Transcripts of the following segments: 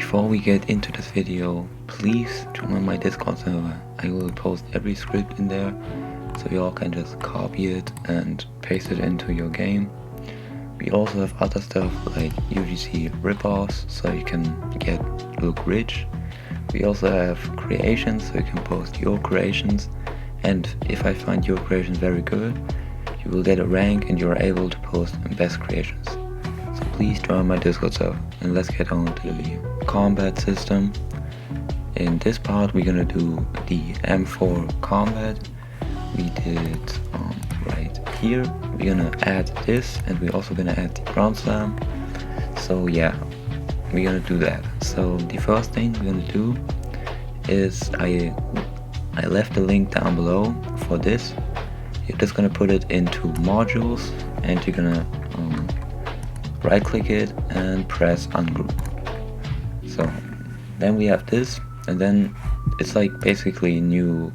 before we get into this video, please join my Discord server. I will post every script in there, so you all can just copy it and paste it into your game. We also have other stuff like UGC ripoffs, so you can look rich. We also have creations, so you can post your creations, and if I find your creations very good, you will get a rank and you are able to post best creations. So please join my Discord server, and let's get on to the video. Combat system. In this part we're gonna do the M4 combat. We did right here. We're gonna add this, and we're also gonna add the ground slam. So yeah, we're gonna do that. So the first thing we're gonna do is I left the link down below for this. You're just gonna put it into modules, and you're gonna right click it and press ungroup. So then we have this, and then it's like basically new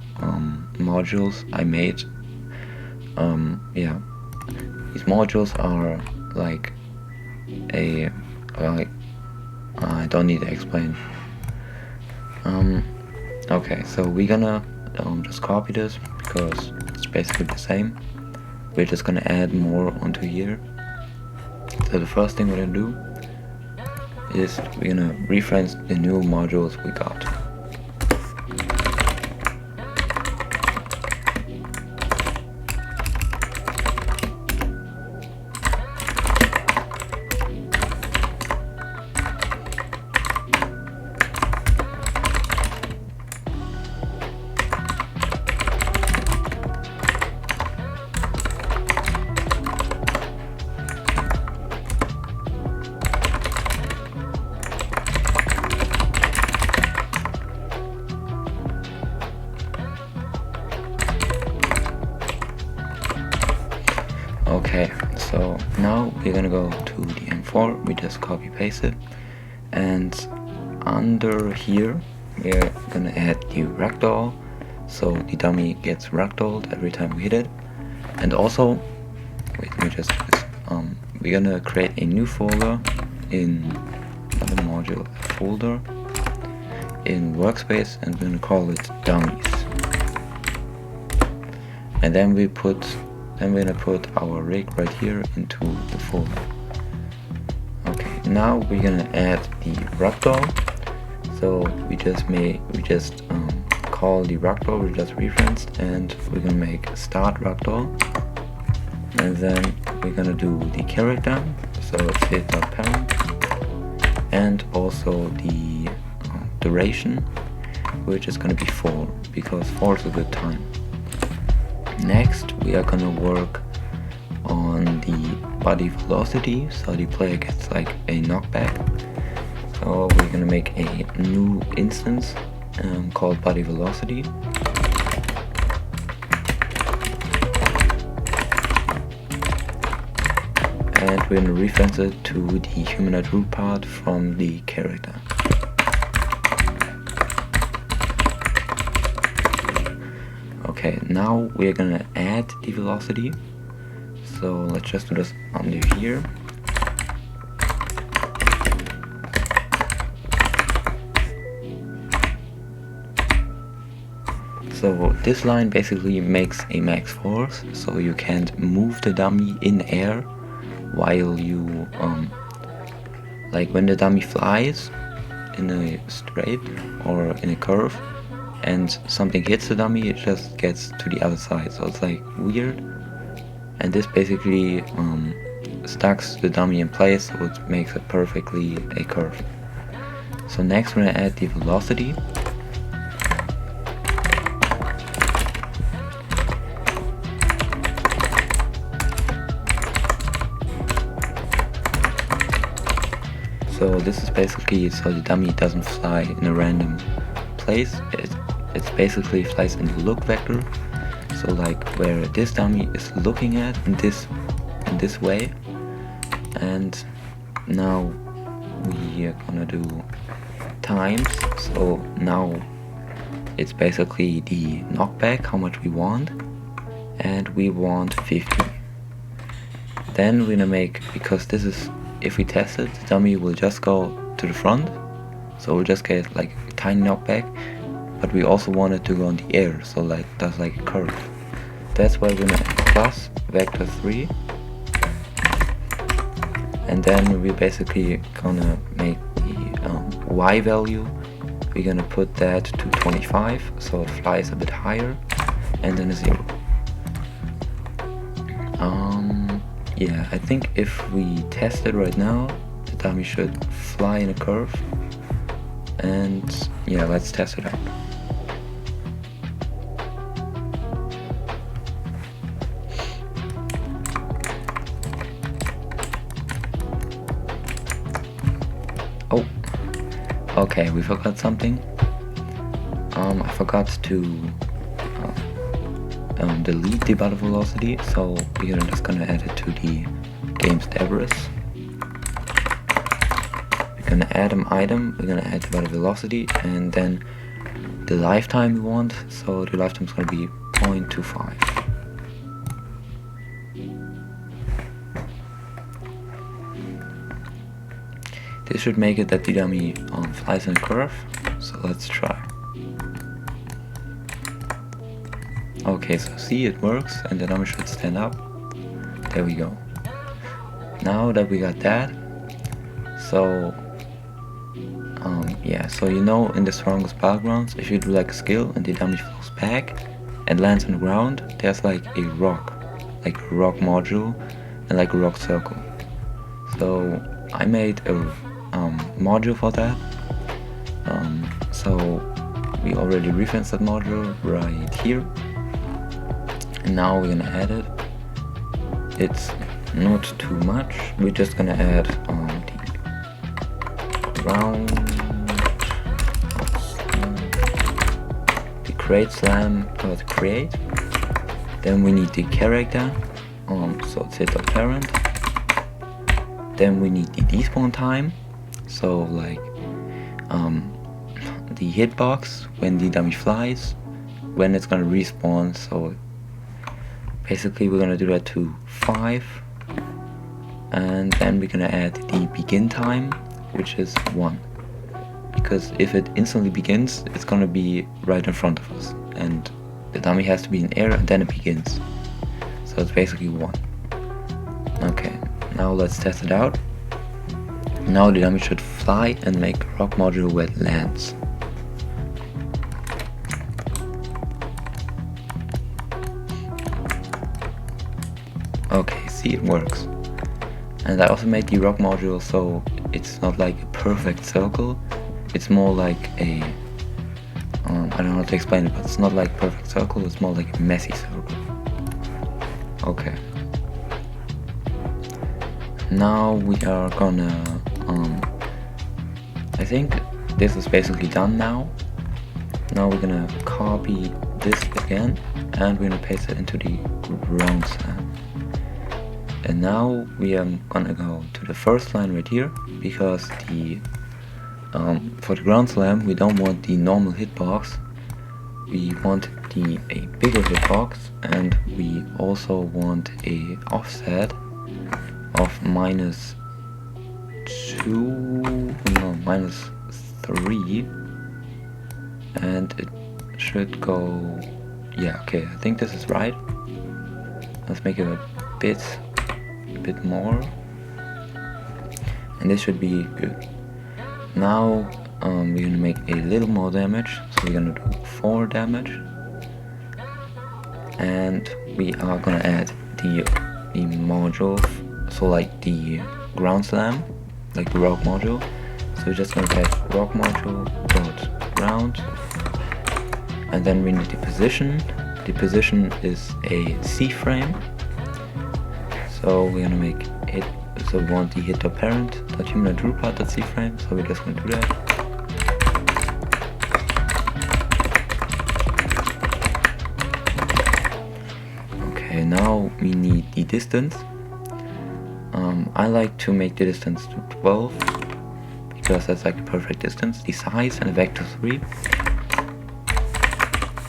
modules I made. Yeah, these modules are like I don't need to explain. Okay, so we're gonna just copy this because it's basically the same. We're just gonna add more onto here. So the first thing we're gonna do is we're gonna reference the new modules we got. Okay, so now we're gonna go to the M4, we just copy paste it, and under here we're gonna add the ragdoll, so the dummy gets ragdolled every time we hit it. And also, wait, let me just do this. We're gonna create a new folder in another module folder in workspace, and we're gonna call it dummies. And then we're gonna put our rig right here into the folder. Okay, now we're gonna add the ragdoll. So we just call the ragdoll we just referenced, and we're gonna make start ragdoll. And then we're gonna do the character, so it's hit.parent, and also the duration, which is gonna be 4, because 4 is a good time. Next, we are gonna work on the body velocity, so the player gets like a knockback. So we're gonna make a new instance called body velocity. And we're gonna reference it to the humanoid root part from the character. Okay, now we're gonna add the velocity. So let's just do this under here. So this line basically makes a max force, so you can't move the dummy in air while you like when the dummy flies in a straight or in a curve and something hits the dummy, it just gets to the other side, so it's like weird. And this basically stacks the dummy in place, so it makes it perfectly a curve. So next we're gonna add the velocity. So this is basically so the dummy doesn't fly in a random place. It's basically flies in the look vector, so like where this dummy is looking at in this way. And now we are gonna do times, so now it's basically the knockback, how much we want, and we want 50. Then we're gonna make, because this is, if we test it, the dummy will just go to the front, so we'll just get like a tiny knockback, but we also want it to go in the air, so like that's like a curve. That's why we're gonna add plus vector 3, and then we're basically gonna make the y value, we're gonna put that to 25, so it flies a bit higher, and then a 0. Yeah, I think if we test it right now, the dummy should fly in a curve, and yeah, let's test it out. Oh, okay, we forgot something. I forgot to delete the battle velocity, so we're just gonna add it to the game's debris. We're gonna add an item, we're gonna add the battle velocity, and then the lifetime we want, so the lifetime is gonna be 0.25. This should make it that the dummy flies in a curve, so let's try. Okay, so see, it works, and the dummy should stand up. There we go. Now that we got that, so yeah, so you know, in the strongest battlegrounds, if you do like a skill and the dummy falls back and lands on the ground, there's like a rock module and like a rock circle. So I made a module for that. So we already referenced that module right here. And now we're gonna add it. It's not too much. We're just gonna add the round, the create slam, the create. Then we need the character. So it's hit parent. Then we need the despawn time. So like the hitbox when the dummy flies, when it's gonna respawn. So basically we're gonna do that to 5, and then we're gonna add the begin time, which is 1, because if it instantly begins, it's gonna be right in front of us, and the dummy has to be in air and then it begins. So it's basically 1. Okay, now let's test it out. Now the dummy should fly and make a rock module where it lands. Okay, see, it works. And I also made the rock module so it's not like a perfect circle, it's more like a I don't know how to explain it, but it's not like perfect circle, it's more like a messy circle. Okay. Now we are gonna I think this is basically done now. Now we're gonna copy this again and we're gonna paste it into the ground slam. And now we are gonna go to the first line right here, because the for the ground slam we don't want the normal hitbox, we want a bigger hitbox, and we also want a offset of -2, no, -3, and it should go, yeah, okay, I think this is right. Let's make it a bit more, and this should be good. Now we're gonna make a little more damage, so we're gonna do 4 damage, and we are gonna add the module, so like the ground slam, like the rock module. So we're just gonna add rock module dot ground, and then we need the position. The position is a C frame. So we're gonna make it, so we want the hit parent dot human Drupal dot C frame, so we're just gonna do that. Okay, now we need the distance. I like to make the distance to 12, because that's like the perfect distance. The size and a vector 3.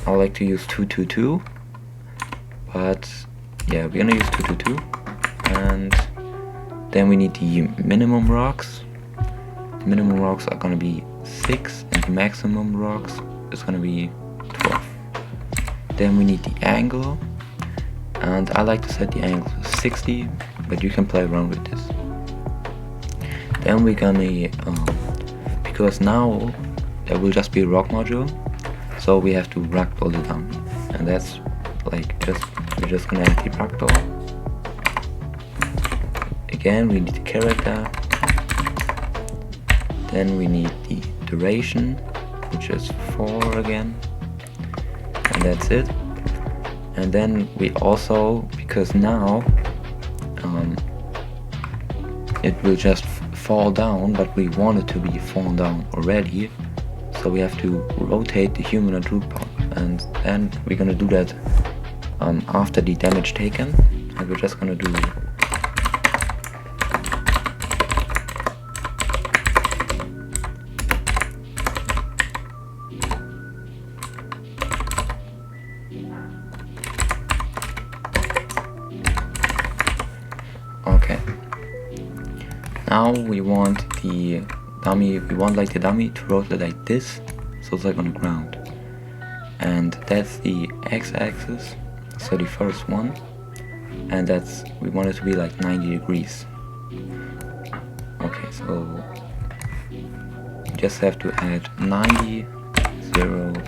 I like to use 222, but yeah, we're gonna use 222. And then we need the minimum rocks. minimum rocks are gonna be 6 and the maximum rocks is gonna be 12. Then we need the angle, and I like to set the angle to 60, but you can play around with this. Then we're gonna, because now there will just be a rock module, so we have to ragdoll the dummy, and that's like we're just gonna add the ragdoll. Again, we need the character. Then we need the duration, which is 4 again, and that's it. And then we also, because now it will just fall down, but we want it to be fallen down already, so we have to rotate the humanoid root part, and then we're gonna do that after the damage taken, and we're just gonna do okay. Now we want the dummy, like the dummy to rotate like this, so it's like on the ground. And that's the x-axis, so the first one. And that's, we want it to be like 90 degrees. Okay, so you just have to add 90, 0, 0.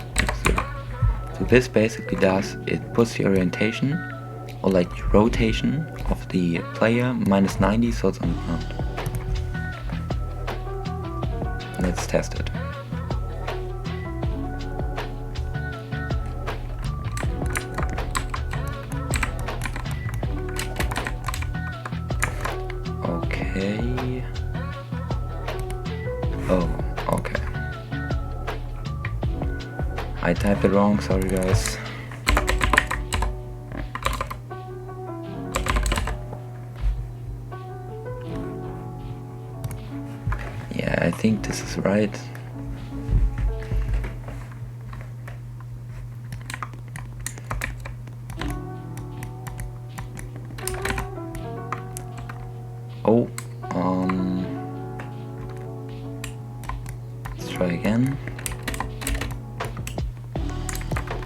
So this basically does, it puts the orientation, or like the rotation of the player minus 90, so it's on the ground. Let's test it. Okay. Oh, okay. I typed it wrong, sorry guys. Yeah, I think this is right. Oh, let's try again.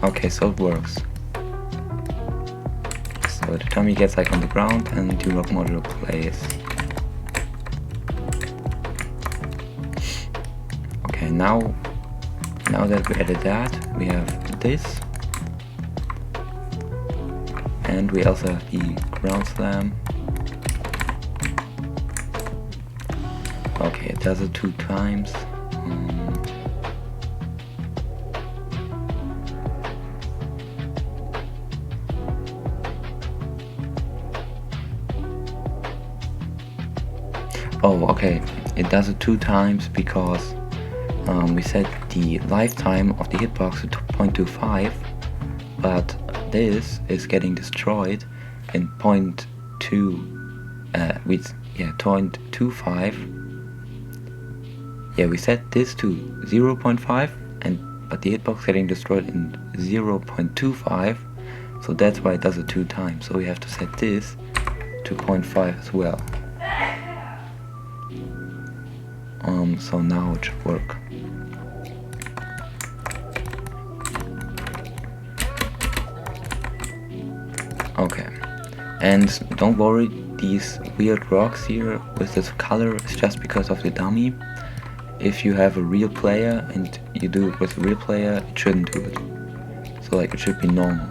Okay, so it works. So the dummy gets like on the ground and the rock module plays. Okay, now that we added that, we have this. And we also have the ground slam. Okay, it does it 2 times. Oh, okay, it does it 2 times because we set the lifetime of the hitbox to 0.25, but this is getting destroyed in 0.25. Yeah, we set this to 0.5, but the hitbox getting destroyed in 0.25, so that's why it does it 2 times. So we have to set this to 0.5 as well. So now it should work. Okay, and don't worry, these weird rocks here with this color is just because of the dummy. If you have a real player and you do it with a real player, it shouldn't do it. So like it should be normal.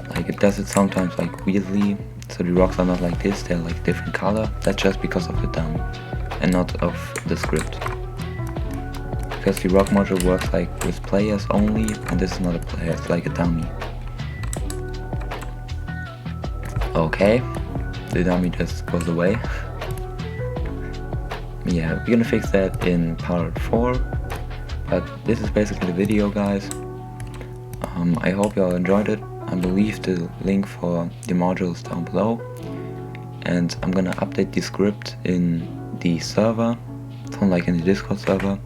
Like it does it sometimes like weirdly, so the rocks are not like this, they're like different color. That's just because of the dummy and not of the script. Because the rock module works like with players only, and this is not a player, it's like a dummy. Okay, the dummy just goes away. Yeah, we're gonna fix that in part 4, but this is basically the video, guys. I hope you all enjoyed it. I will leave the link for the modules down below, and I'm gonna update the script in the server, so like in the Discord server,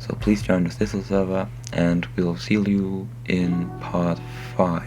so please join this Discord server, and we'll see you in part 5.